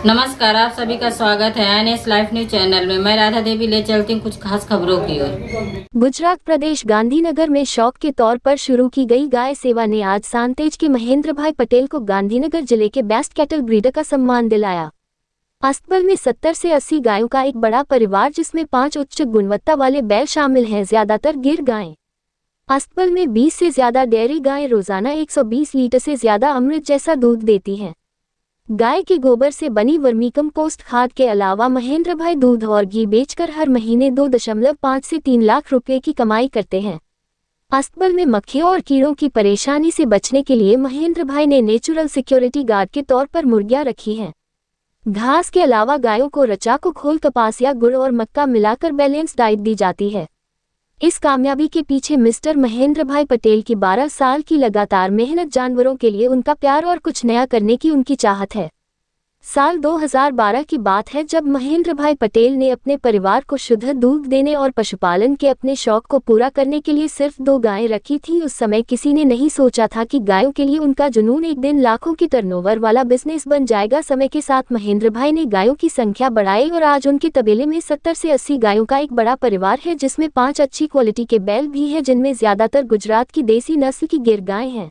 नमस्कार, आप सभी का स्वागत है एनएस लाइफ न्यूज चैनल में। मैं राधा देवी ले चलती हूँ कुछ खास खबरों की ओर। गुजरात प्रदेश गांधीनगर में शौक के तौर पर शुरू की गई गाय सेवा ने आज सांतेज के महेंद्र भाई पटेल को गांधीनगर जिले के बेस्ट कैटल ब्रीडर का सम्मान दिलाया। अस्तबल में 70 से 80 गायों का एक बड़ा परिवार, जिसमें 5 उच्च गुणवत्ता वाले बैल शामिल हैं, ज्यादातर गिर गायें। अस्तबल में 20 से ज्यादा डेयरी गायें रोजाना 120 लीटर से ज्यादा अमृत जैसा दूध देती हैं। गाय के गोबर से बनी वर्मीकम्पोस्ट खाद के अलावा महेंद्र भाई दूध और घी बेचकर हर महीने 2.5 से 3 लाख रुपए की कमाई करते हैं। अस्तबल में मक्खियों और कीड़ों की परेशानी से बचने के लिए महेंद्र भाई ने नेचुरल सिक्योरिटी गार्ड के तौर पर मुर्गियां रखी हैं। घास के अलावा गायों को रचा को खोल कपास या गुड़ और मक्का मिलाकर बैलेंस डाइट दी जाती है। इस कामयाबी के पीछे मिस्टर महेंद्र भाई पटेल की 12 साल की लगातार मेहनत, जानवरों के लिए उनका प्यार और कुछ नया करने की उनकी चाहत है। साल 2012 की बात है जब महेंद्र भाई पटेल ने अपने परिवार को शुद्ध दूध देने और पशुपालन के अपने शौक को पूरा करने के लिए सिर्फ 2 गायें रखी थीं। उस समय किसी ने नहीं सोचा था कि गायों के लिए उनका जुनून एक दिन लाखों की टर्नओवर वाला बिजनेस बन जाएगा। समय के साथ महेंद्र भाई ने गायों की संख्या बढ़ाई और आज उनके तबेले में 70 से 80 गायों का एक बड़ा परिवार है, जिसमें 5 अच्छी क्वालिटी के बैल भी हैं, जिनमें ज्यादातर गुजरात की देसी नस्ल की गिर गायें हैं।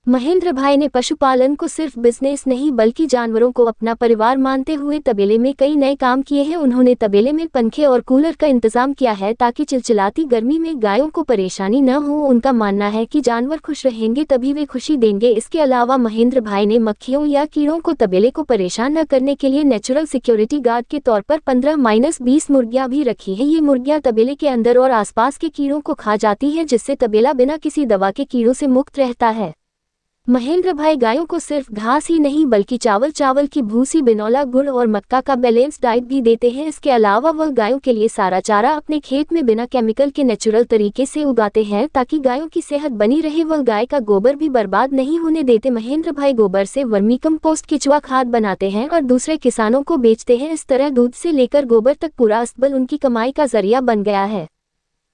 महेंद्र भाई ने पशुपालन को सिर्फ बिजनेस नहीं बल्कि जानवरों को अपना परिवार मानते हुए तबेले में कई नए काम किए हैं। उन्होंने तबेले में पंखे और कूलर का इंतजाम किया है ताकि चिलचिलाती गर्मी में गायों को परेशानी न हो। उनका मानना है कि जानवर खुश रहेंगे तभी वे खुशी देंगे। इसके अलावा महेंद्र भाई ने मक्खियों या कीड़ों को तबेले को परेशान न करने के लिए नेचुरल सिक्योरिटी गार्ड के तौर पर 15-20 मुर्गियां भी रखी है। ये मुर्गियां तबेले के अंदर और आसपास के कीड़ों को खा जाती है, जिससे तबेला बिना किसी दवा के कीड़ों से मुक्त रहता है। महेंद्र भाई गायों को सिर्फ घास ही नहीं बल्कि चावल की भूसी, बिनौला, गुड़ और मक्का का बैलेंस डाइट भी देते हैं। इसके अलावा वह गायों के लिए सारा चारा अपने खेत में बिना केमिकल के नेचुरल तरीके से उगाते हैं ताकि गायों की सेहत बनी रहे। वह गाय का गोबर भी बर्बाद नहीं होने देते। महेंद्र भाई गोबर से वर्मीकम्पोस्ट, केचुआ खाद बनाते हैं और दूसरे किसानों को बेचते हैं। इस तरह दूध से लेकर गोबर तक पूरा अस्तबल उनकी कमाई का जरिया बन गया है।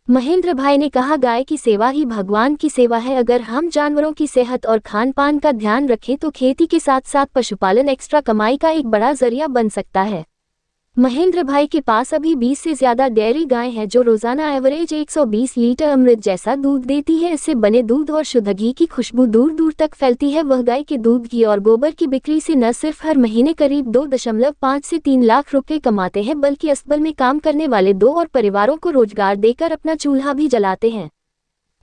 महेंद्र भाई ने कहा, गाय की सेवा ही भगवान की सेवा है। अगर हम जानवरों की सेहत और खान पान का ध्यान रखें तो खेती के साथ साथ पशुपालन एक्स्ट्रा कमाई का एक बड़ा जरिया बन सकता है। महेंद्र भाई के पास अभी 20 से ज्यादा डेयरी गायें हैं जो रोजाना एवरेज 120 लीटर अमृत जैसा दूध देती है। इससे बने दूध और शुद्ध घी की खुशबू दूर दूर तक फैलती है। वह गाय के दूध, घी और गोबर की बिक्री से न सिर्फ हर महीने करीब 2.5 से 3 लाख रुपए कमाते हैं बल्कि अस्तबल में काम करने वाले 2 और परिवारों को रोजगार देकर अपना चूल्हा भी जलाते हैं।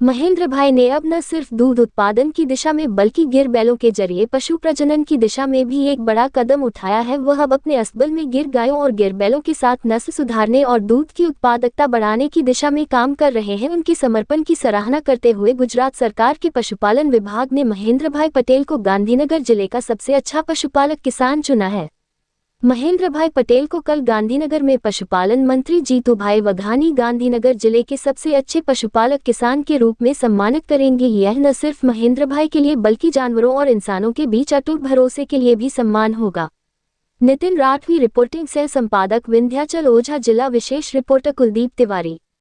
महेंद्र भाई ने अब न सिर्फ दूध उत्पादन की दिशा में बल्कि गिर बैलों के जरिए पशु प्रजनन की दिशा में भी एक बड़ा कदम उठाया है। वह अब अपने अस्तबल में गिर गायों और गिर बैलों के साथ नस्ल सुधारने और दूध की उत्पादकता बढ़ाने की दिशा में काम कर रहे हैं। उनके समर्पण की सराहना करते हुए गुजरात सरकार के पशुपालन विभाग ने महेंद्र भाई पटेल को गांधीनगर जिले का सबसे अच्छा पशुपालक किसान चुना है। महेंद्र भाई पटेल को कल गांधीनगर में पशुपालन मंत्री जीतूभाई वघानी गांधीनगर जिले के सबसे अच्छे पशुपालक किसान के रूप में सम्मानित करेंगे। यह न सिर्फ महेंद्र भाई के लिए बल्कि जानवरों और इंसानों के बीच अटूट भरोसे के लिए भी सम्मान होगा। नितिन राठवी रिपोर्टिंग, सह संपादक विंध्याचल ओझा, जिला विशेष रिपोर्टर कुलदीप तिवारी।